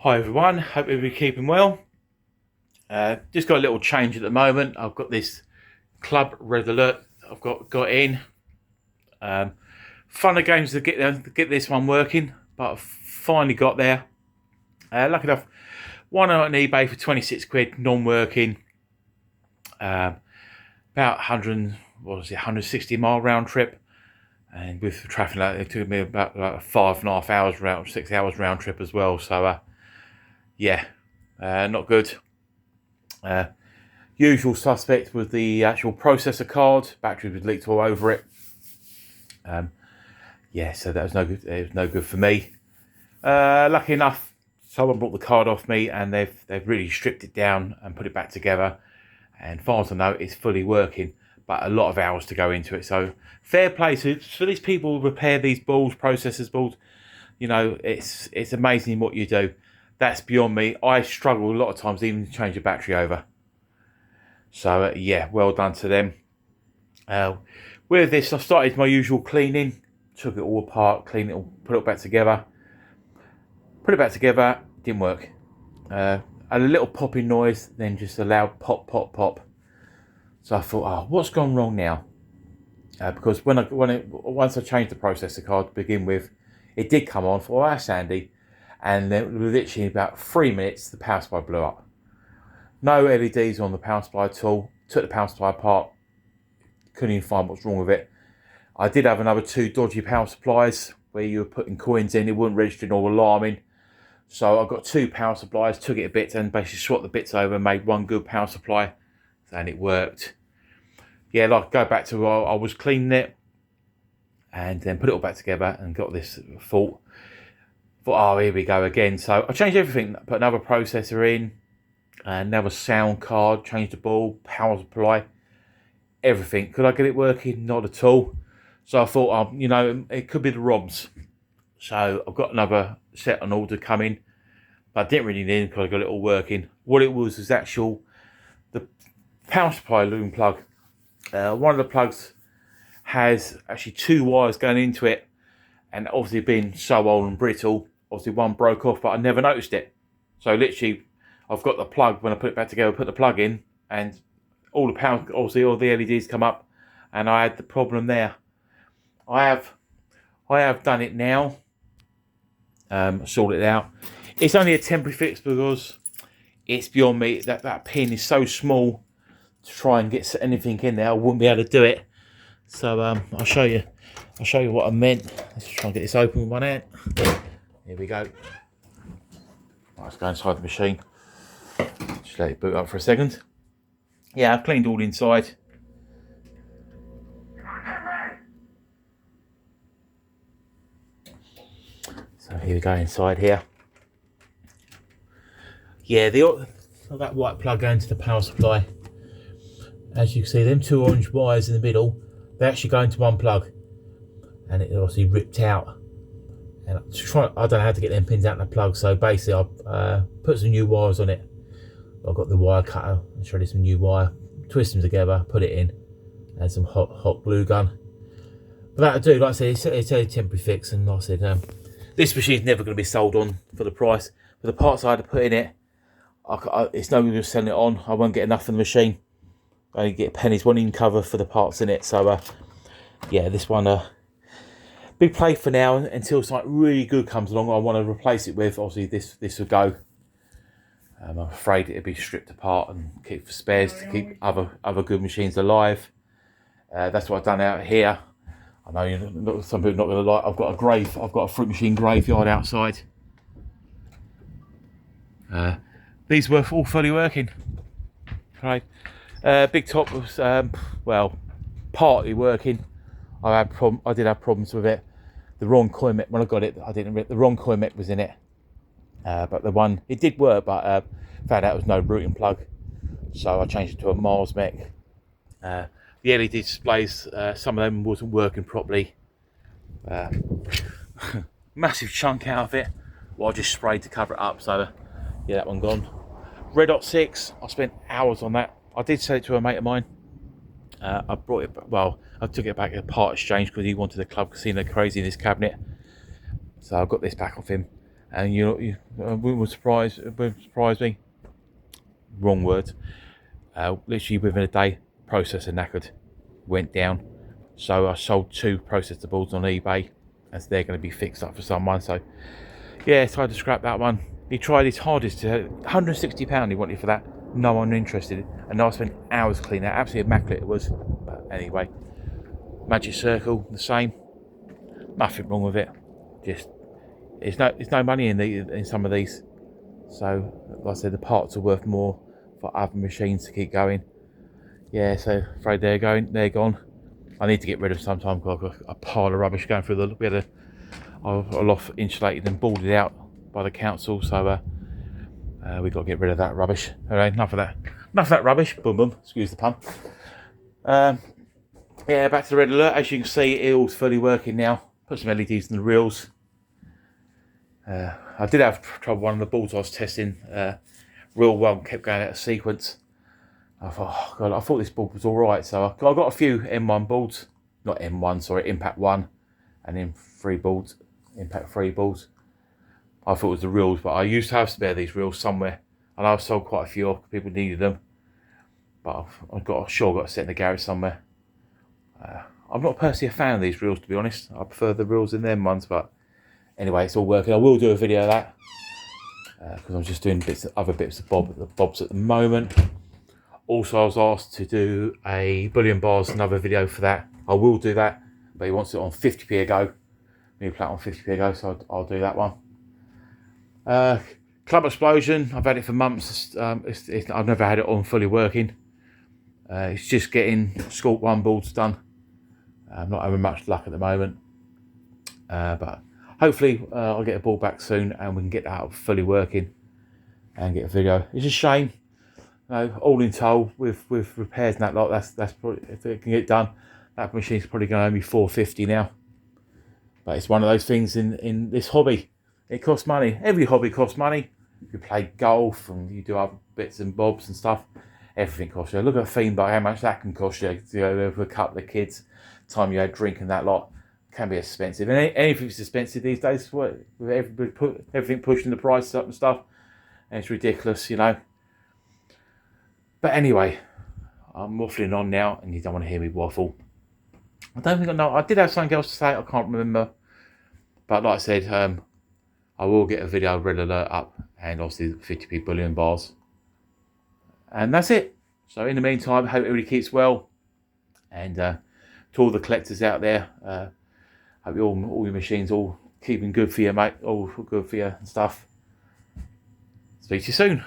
Hi everyone, hope you're keeping well. Just got a little change at the moment. I've got this Club Red Alert I've got in. Um, Fun of games to get this one working, but I've finally got there. Lucky enough, one on eBay for 26 quid, non-working. Um, About 100, what was it, 160-mile round trip. And with the traffic, it took me about like 5.5 hours round, 6 hours round trip as well. So yeah, not good. Uh, Usual suspect was the actual processor card. Battery was leaked all over it. Yeah, so that was no good. It was no good for me. Lucky enough, someone brought the card off me, and they've really stripped it down and put it back together. And far as I know, it's fully working, but a lot of hours to go into it. So fair play for these people who repair these boards, processors boards. You know, it's amazing what you do. That's beyond me. I struggle a lot of times even to change a battery over. So yeah, well done to them. With this, I started my usual cleaning. Took it all apart, cleaned it all, put it all back together. Put it back together, didn't work. Had a little popping noise, then just a loud pop, pop, pop. So I thought, oh, what's gone wrong now? Because once I changed the processor card to begin with, it did come on. For that's handy. And then literally in about 3 minutes, the power supply blew up. No LEDs on the power supply at all. Took the power supply apart. Couldn't even find what's wrong with it. I did have another two dodgy power supplies where you were putting coins in, it wasn't registering or alarming. So I got two power supplies, took it a bit and basically swapped the bits over and made one good power supply. And it worked. Yeah, like go back to I was cleaning it and then put it all back together and got this fault. Thought, oh, here we go again. So I changed everything, put another processor in, another sound card, changed the ball, power supply, everything. Could I get it working? Not at all. So I thought, it could be the ROMs. So I've got another set on order coming, but I didn't really need it because I got it all working. What it was the power supply loom plug. One of the plugs has actually two wires going into it, and obviously being so old and brittle, obviously one broke off, but I never noticed it. So literally, I've got the plug, when I put it back together, put the plug in, and all the power, obviously all the LEDs come up, and I had the problem there. I have done it now. Sorted it out. It's only a temporary fix because it's beyond me. That pin is so small to try and get anything in there. I wouldn't be able to do it. So I'll show you. I'll show you what I meant. Let's try and get this open with one hand. Here we go. Let's go inside the machine. Just let it boot up for a second. Yeah, I've cleaned all inside. So here we go inside here. Yeah, that white plug going to the power supply. As you can see, them two orange wires in the middle, they actually go into one plug, and it obviously ripped out. And I don't know how to get them pins out of the plug, so basically I put some new wires on it. I've got the wire cutter and shredded some new wire, twist them together, put it in, and some hot glue gun. But that'll do. Like I said, it's a temporary fix, and like I said, this machine's never going to be sold on for the price. For the parts I had to put in it, it's no good selling it on. I won't get enough for the machine. I only get pennies, one in cover for the parts in it. So yeah, this one big play for now until something really good comes along. I want to replace it with. Obviously, this will go. I'm afraid it'll be stripped apart and keep for spares to keep other good machines alive. That's what I've done out here. I know some people are not going to like. I've got a grave. I've got a fruit machine graveyard outside. These were all fully working. Right. Big top was partly working. I did have problems with it. The wrong coil met when I got it. The wrong coil met was in it. But the one it did work, but found out it was no routing plug. So I changed it to a Mars mech. The LED displays, some of them wasn't working properly. Massive chunk out of it. Well, I just sprayed to cover it up. So yeah, that one gone. Red Dot 6. I spent hours on that. I did sell it to a mate of mine. I took it back at part exchange because he wanted the Club Casino Crazy in his cabinet. So I got this back off him. And you would surprise me. Wrong word. Literally within a day, processor knackered, went down. So I sold 2 processor boards on eBay, as they're going to be fixed up for someone. So yeah, tried to scrap that one. He tried his hardest to £160 he wanted for that. No one interested. And I spent hours cleaning that. Absolutely immaculate it was. But anyway, Magic Circle, the same. Nothing wrong with it. Just there's no money in some of these. So like I said, the parts are worth more for other machines to keep going. Yeah, so afraid they're gone. I need to get rid of sometime because I've got a pile of rubbish going through we had a loft insulated and boarded out by the council, so we got to get rid of that rubbish. Alright, enough of that rubbish. Boom boom, excuse the pun. Yeah, back to the red alert. As you can see, it all's fully working now. Put some LEDs in the reels. I did have trouble. One of the boards I was testing, reel 1 kept going out of sequence. I thought, oh God, I thought this board was all right. So I got a few M1 boards, not M1, sorry, Impact 1, and then 3 boards, Impact 3 boards. I thought it was the reels, but I used to have spare these reels somewhere, and I've sold quite a few. People needed them, but I've got to set in the garage somewhere. I'm not personally a fan of these reels, to be honest. I prefer the reels in them ones, but anyway, it's all working. I will do a video of that because I'm just doing other bits of bobs at the moment. Also, I was asked to do a Bullion Bars, another video for that. I will do that, but he wants it on 50p a go. New plat on 50p a go, so I'll do that one. Club Explosion, I've had it for months. I've never had it on fully working. It's just getting Scorp 1 boards done. I'm not having much luck at the moment. But hopefully I'll get a board back soon and we can get that fully working and get a video. It's a shame. All in total, with repairs and that lot, that's probably, if it can get done, that machine's probably going to owe me £450 now. But it's one of those things in this hobby. It costs money. Every hobby costs money. You play golf and you do other bits and bobs and stuff. Everything costs you. Look at theme bar, how much that can cost you. For a couple of kids, time you had drink and that lot can be expensive. And anything's expensive these days. With everything pushing the prices up and stuff, and it's ridiculous, But anyway, I'm waffling on now, and you don't want to hear me waffle. I don't think I know. I did have something else to say. I can't remember. But like I said, I will get a video of Red Alert up, and obviously 50p Bullion Bars. And that's it. So in the meantime, I hope everybody keeps well. And to all the collectors out there, hope all your machines all keeping good for you, mate. All good for you and stuff. Speak to you soon.